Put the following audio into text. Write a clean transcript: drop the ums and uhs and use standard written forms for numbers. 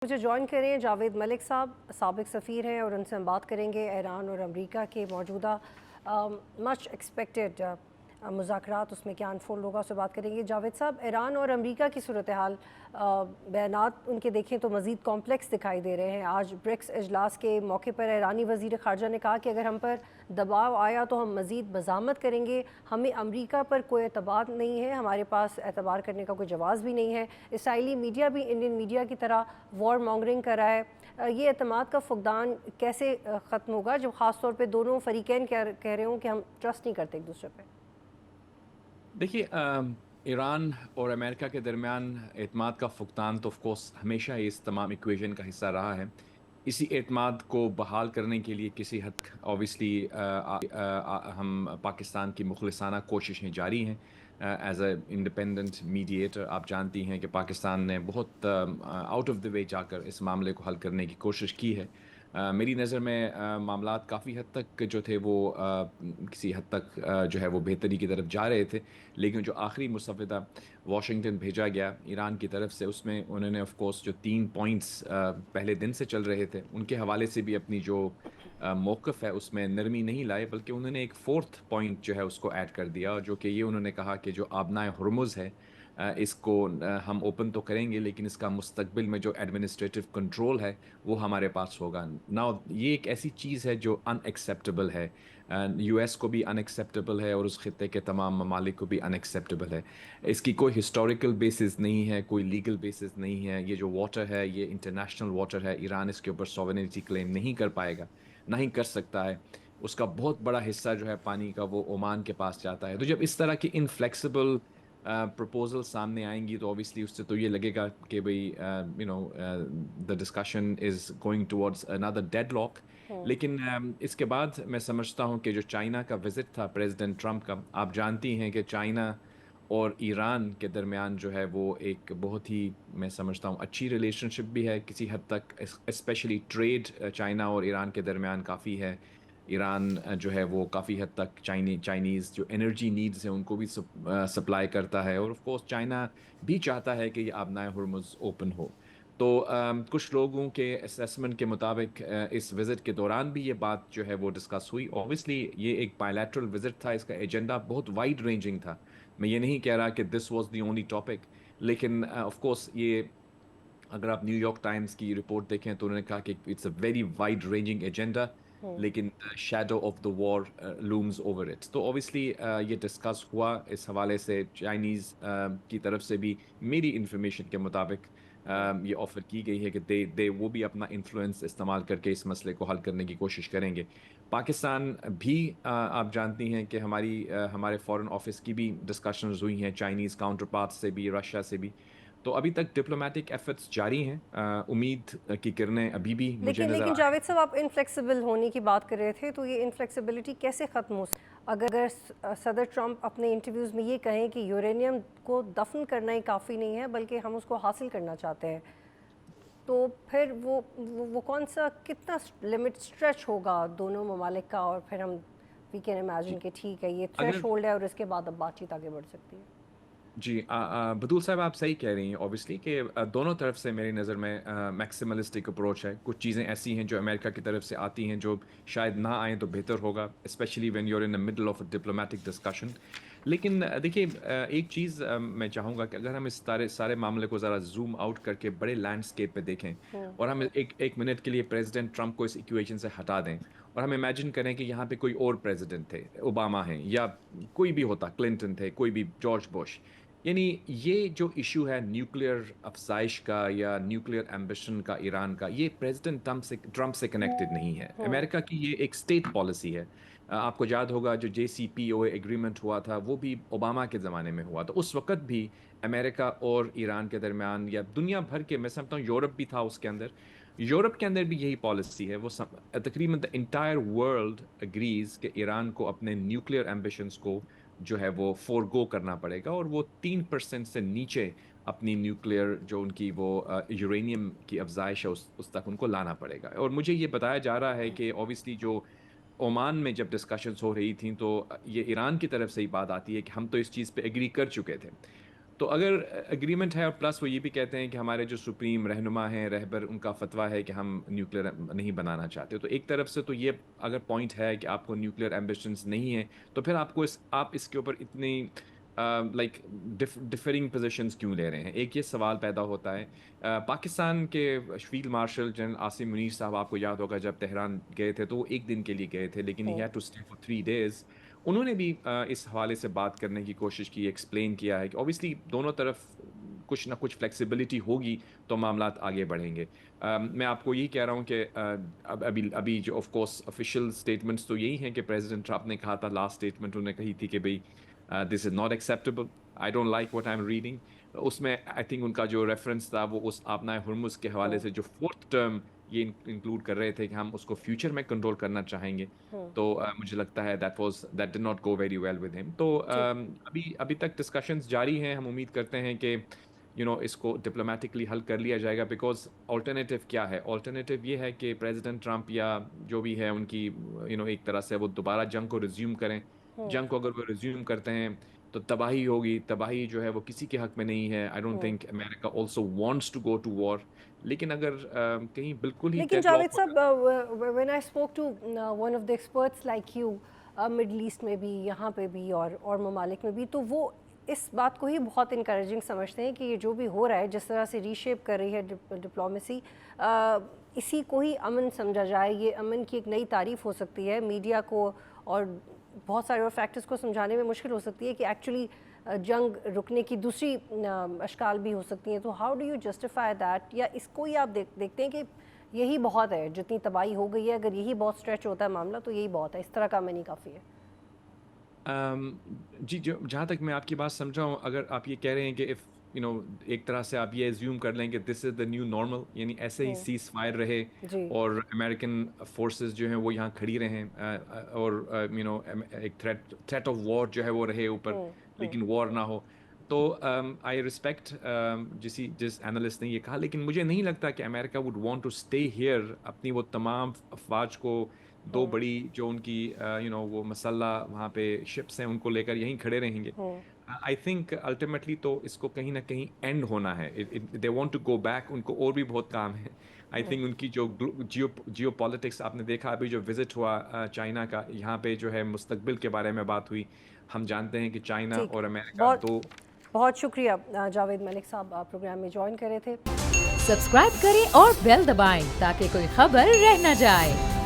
مجھے جوائن کریں جاوید ملک صاحب، سابق سفیر ہیں اور ان سے ہم بات کریں گے ایران اور امریکہ کے موجودہ مچ ایکسپیکٹڈ مذاکرات، اس میں کیا انفولڈ ہوگا، اس سے بات کریں گے۔ جاوید صاحب، ایران اور امریکہ کی صورتحال، بیانات ان کے دیکھیں تو مزید کمپلیکس دکھائی دے رہے ہیں۔ آج برکس اجلاس کے موقع پر ایرانی وزیر خارجہ نے کہا کہ اگر ہم پر دباؤ آیا تو ہم مزید مزاحمت کریں گے، ہمیں امریکہ پر کوئی اعتبار نہیں ہے، ہمارے پاس اعتبار کرنے کا کوئی جواز بھی نہیں ہے۔ اسرائیلی میڈیا بھی انڈین میڈیا کی طرح وار مانگرنگ کر رہا ہے۔ یہ اعتماد کا فقدان کیسے ختم ہوگا جب خاص طور پہ دونوں فریقین کہہ رہے ہوں کہ ہم ٹرسٹ نہیں کرتے ایک دوسرے پہ؟ دیکھیے، ایران اور امریکہ کے درمیان اعتماد کا فقدان تو آف کورس ہمیشہ اس تمام ایکویژن کا حصہ رہا ہے۔ اسی اعتماد کو بحال کرنے کے لیے کسی حد اوبیسلی ہم پاکستان کی مخلصانہ کوششیں جاری ہیں ایز اے انڈیپینڈنٹ میڈیٹر۔ آپ جانتی ہیں کہ پاکستان نے بہت آؤٹ آف دا وے جا کر اس معاملے کو حل کرنے کی کوشش کی ہے۔ میری نظر میں معاملات کافی حد تک جو تھے وہ کسی حد تک جو ہے وہ بہتری کی طرف جا رہے تھے، لیکن جو آخری مسودہ واشنگٹن بھیجا گیا ایران کی طرف سے، اس میں انہوں نے آف کورس جو 3 پوائنٹس پہلے دن سے چل رہے تھے ان کے حوالے سے بھی اپنی جو موقف ہے اس میں نرمی نہیں لائے، بلکہ انہوں نے ایک 4تھ پوائنٹ جو ہے اس کو ایڈ کر دیا، جو کہ یہ انہوں نے کہا کہ جو آبنائے ہرمز ہے اس کو ہم اوپن تو کریں گے، لیکن اس کا مستقبل میں جو ایڈمنسٹریٹو کنٹرول ہے وہ ہمارے پاس ہوگا۔ یہ ایک ایسی چیز ہے جو ان ایکسیپٹیبل ہے، یو ایس کو بھی ان ایکسیپٹیبل ہے اور اس خطے کے تمام ممالک کو بھی ان ایکسیپٹیبل ہے۔ اس کی کوئی ہسٹوریکل بیسس نہیں ہے، کوئی لیگل بیسس نہیں ہے۔ یہ جو واٹر ہے یہ انٹرنیشنل واٹر ہے، ایران اس کے اوپر سوورنٹی کلیم نہیں کر پائے گا، نہیں کر سکتا ہے۔ اس کا بہت بڑا حصہ جو ہے پانی کا وہ عمان کے پاس جاتا ہے۔ تو جب اس طرح کی انفلیکسیبل پروپوزل سامنے آئیں گی تو اوبیسلی اس سے تو یہ لگے گا کہ بھئی the discussion is going towards another deadlock۔ لیکن اس کے بعد میں سمجھتا ہوں کہ جو چائنا کا وزٹ تھا پریزیڈنٹ ٹرمپ کا، آپ جانتی ہیں کہ چائنا اور ایران کے درمیان جو ہے وہ ایک بہت ہی، میں سمجھتا ہوں، اچھی ریلیشن شپ بھی ہے کسی حد تک، اسپیشلی ٹریڈ چائنا اور ایران کے درمیان کافی ہے۔ ایران جو ہے وہ کافی حد تک چائنیز جو انرجی نیڈز ہیں ان کو بھی سپلائی کرتا ہے، اور آف کورس چائنا بھی چاہتا ہے کہ یہ آبنائے ہرمز اوپن ہو۔ تو کچھ لوگوں کے اسیسمنٹ کے مطابق اس وزٹ کے دوران بھی یہ بات جو ہے وہ ڈسکس ہوئی۔ اوبیسلی یہ ایک بائیلیٹرل وزٹ تھا، اس کا ایجنڈا بہت وائڈ رینجنگ تھا۔ میں یہ نہیں کہہ رہا کہ this was the only topic, لیکن آف کورس یہ اگر آپ نیو یارک ٹائمز کی رپورٹ دیکھیں تو انہوں نے کہا کہ it's a very wide ranging agenda, لیکن shadow of the war looms over it. تو اوبیسلی یہ ڈسکس ہوا۔ اس حوالے سے چائنیز کی طرف سے بھی میری انفارمیشن کے مطابق یہ آفر کی گئی ہے کہ وہ بھی اپنا انفلوئنس استعمال کر کے اس مسئلے کو حل کرنے کی کوشش کریں گے۔ پاکستان بھی آپ جانتی ہیں کہ ہمارے فارن آفس کی بھی ڈسکشنز ہوئی ہیں چائنیز کاؤنٹر پارٹ سے بھی، رشیا سے بھی۔ تو ابھی تک ڈپلومیٹک ایفرٹس جاری ہیں، امید کی کرنیں ابھی بھی مجھے نظر لیکن آ رہی جاوید صاحب، آپ انفلیکسیبل ہونے کی بات کر رہے تھے، تو یہ انفلیکسیبلٹی کیسے ختم ہو اگر صدر ٹرمپ اپنے انٹرویوز میں یہ کہیں کہ یورینیم کو دفن کرنا ہی کافی نہیں ہے بلکہ ہم اس کو حاصل کرنا چاہتے ہیں، تو پھر وہ کون سا کتنا لمٹ اسٹریچ ہوگا دونوں ممالک کا، اور پھر ہم وی کین امیجن کہ ٹھیک ہے یہ اگر تھریش ہولڈ ہے اور اس کے بعد اب بات چیت آگے بڑھ سکتی ہے؟ جی بدول صاحب آپ صحیح کہہ رہی ہیں اوبیسلی کہ دونوں طرف سے میری نظر میں میکسیملسٹک اپروچ ہے۔ کچھ چیزیں ایسی ہیں جو امریکہ کی طرف سے آتی ہیں جو شاید نہ آئیں تو بہتر ہوگا، especially when you're in the middle of a diplomatic discussion۔ لیکن دیکھیے، ایک چیز میں چاہوں گا کہ اگر ہم اس سارے معاملے کو ذرا زوم آؤٹ کر کے بڑے لینڈسکیپ پہ دیکھیں، اور ہم ایک منٹ کے لیے پریزیڈنٹ ٹرمپ کو اس ایکویشن سے ہٹا دیں، اور ہم امیجن کریں کہ یہاں پہ کوئی اور پریزیڈنٹ تھے، اوباما ہیں یا کوئی بھی ہوتا، کلنٹن تھے، کوئی بھی، جارج بش۔ یعنی یہ جو ایشو ہے نیوکلیئر افزائش کا یا نیوکلیئر ایمبیشن کا ایران کا، یہ پریزیڈنٹ ٹرمپ سے کنیکٹڈ نہیں ہے۔ امریکہ کی یہ ایک اسٹیٹ پالیسی ہے۔ آپ کو یاد ہوگا جو جے سی پی او اے ایگریمنٹ ہوا تھا وہ بھی اوباما کے زمانے میں ہوا، تو اس وقت بھی امریکہ اور ایران کے درمیان، یا دنیا بھر کے، میں سمجھتا ہوں یورپ بھی تھا اس کے اندر، یورپ کے اندر بھی یہی پالیسی ہے۔ وہ تقریباً انٹائر ورلڈ اگریز کہ ایران کو اپنے نیوکلیئر ایمبیشنز کو جو ہے وہ فورگو کرنا پڑے گا، اور وہ 3% سے نیچے اپنی نیوکلیئر جو ان کی وہ یورینیم کی افزائش ہے اس تک ان کو لانا پڑے گا۔ اور مجھے یہ بتایا جا رہا ہے کہ اوبیسلی جو عمان میں جب ڈسکشنز ہو رہی تھیں تو یہ ایران کی طرف سے ہی بات آتی ہے کہ ہم تو اس چیز پہ ایگری کر چکے تھے۔ تو اگر اگریمنٹ ہے اور پلس وہ یہ بھی کہتے ہیں کہ ہمارے جو سپریم رہنما ہیں رہبر ان کا فتویٰ ہے کہ ہم نیوکلیر نہیں بنانا چاہتے، تو ایک طرف سے تو یہ اگر پوائنٹ ہے کہ آپ کو نیوکلیر ایمبیشنز نہیں ہیں تو پھر آپ کو آپ اس کے اوپر اتنی لائک ڈفرنگ پوزیشنز کیوں لے رہے ہیں؟ ایک یہ سوال پیدا ہوتا ہے۔ پاکستان کے field marshal general Asim Munir صاحب، آپ کو یاد ہوگا جب تہران گئے تھے تو وہ ایک دن کے لیے گئے تھے، لیکن he had to stay for 3 days۔ انہوں نے بھی اس حوالے سے بات کرنے کی کوشش کی، ایکسپلین کیا ہے کہ اوبیسلی دونوں طرف کچھ نہ کچھ فلیکسیبلٹی ہوگی تو معاملات آگے بڑھیں گے۔ میں آپ کو یہی کہہ رہا ہوں کہ ابھی جو آف کورس آفیشیل اسٹیٹمنٹس تو یہی ہیں کہ پریزیڈنٹ ٹرمپ نے کہا تھا، لاسٹ اسٹیٹمنٹ انہوں نے کہی تھی کہ بھئی this is not acceptable, I don't like what I am reading. اس میں آئی تھنک ان کا جو ریفرنس تھا وہ اس آبنائے ہرمز کے حوالے سے جو 4th ٹرم یہ انکلوڈ کر رہے تھے کہ ہم اس کو فیوچر میں کنٹرول کرنا چاہیں گے، تو مجھے لگتا ہے that ڈid not go very well with him۔ تو ابھی تک ڈسکشنز جاری ہیں، ہم امید کرتے ہیں کہ اس کو ڈپلومیٹکلی حل کر لیا جائے گا، بیکاز آلٹرنیٹیو کیا ہے؟ آلٹرنیٹیو یہ ہے کہ پریزیڈنٹ ٹرمپ یا جو بھی ہے ان کی ایک طرح سے وہ دوبارہ جنگ کو ریزیوم کریں۔ جنگ کو اگر وہ ریزیوم کرتے ہیں تو تباہی ہوگی، تباہی جو ہے وہ کسی کے حق میں نہیں ہے۔ I don't think America also wants to go to war, لیکن اگر کہیں بالکل ہی لیکن جاوید صاحب، when I spoke to one of the experts like you Middle East میں بھی، یہاں پہ بھی اور ممالک میں بھی، تو وہ اس بات کو ہی بہت انکریجنگ سمجھتے ہیں کہ یہ جو بھی ہو رہا ہے، جس طرح سے ری شیپ کر رہی ہے ڈپلومیسی، اسی کو ہی امن سمجھا جائے، یہ امن کی ایک نئی تعریف ہو سکتی ہے۔ میڈیا کو اور بہت سارے اور فیکٹرز کو سمجھانے میں مشکل ہو سکتی ہے کہ ایکچولی جنگ رکنے کی دوسری اشکال بھی ہو سکتی ہیں، تو how do you justify that? یا اس کو ہی آپ دیکھتے ہیں کہ یہی بہت ہے، جتنی تباہی ہو گئی ہے اگر یہی بہت اسٹریچ ہوتا ہے معاملہ تو یہی بہت ہے، اس طرح کا میں نہیں کافی ہے؟ جی، جہاں تک میں آپ کی بات سمجھا ہوں، اگر آپ یہ کہہ رہے ہیں کہ ایک طرح سے آپ یہ ایزیوم کر لیں کہ دس از دا نیو نارمل، یعنی ایسے ہی سیز فائر رہے جی اور امریکن فورسز جو ہیں وہ یہاں کھڑی رہیں، اور ایک تھریٹ آف وار جو ہے وہ رہے اوپر، لیکن وار نہ ہو، تو آئی ریسپیکٹ جس انالسٹ نے یہ کہا، لیکن مجھے نہیں لگتا کہ امریکہ would want to stay here, اپنی وہ تمام افواج کو، دو بڑی جو ان کی وہ مسلح وہاں پہ شپس ہیں ان کو لے کر یہیں کھڑے رہیں گے۔ آئی تھنک الٹیمیٹلی تو اس کو کہیں نہ کہیں اینڈ ہونا ہے، they want to go back, ان کو اور بھی بہت کام ہے۔ آئی تھنک ان کی جو جیو پالیٹکس آپ نے دیکھا، ابھی جو وزٹ ہوا چائنا کا، یہاں پہ جو ہے مستقبل کے بارے میں بات ہوئی، ہم جانتے ہیں کہ چائنا اور امریکہ بہت شکریہ جاوید ملک صاحب، آپ پروگرام میں جوائن کرے تھے۔ سبسکرائب کریں اور بیل دبائیں تاکہ کوئی خبر رہ نہ جائے۔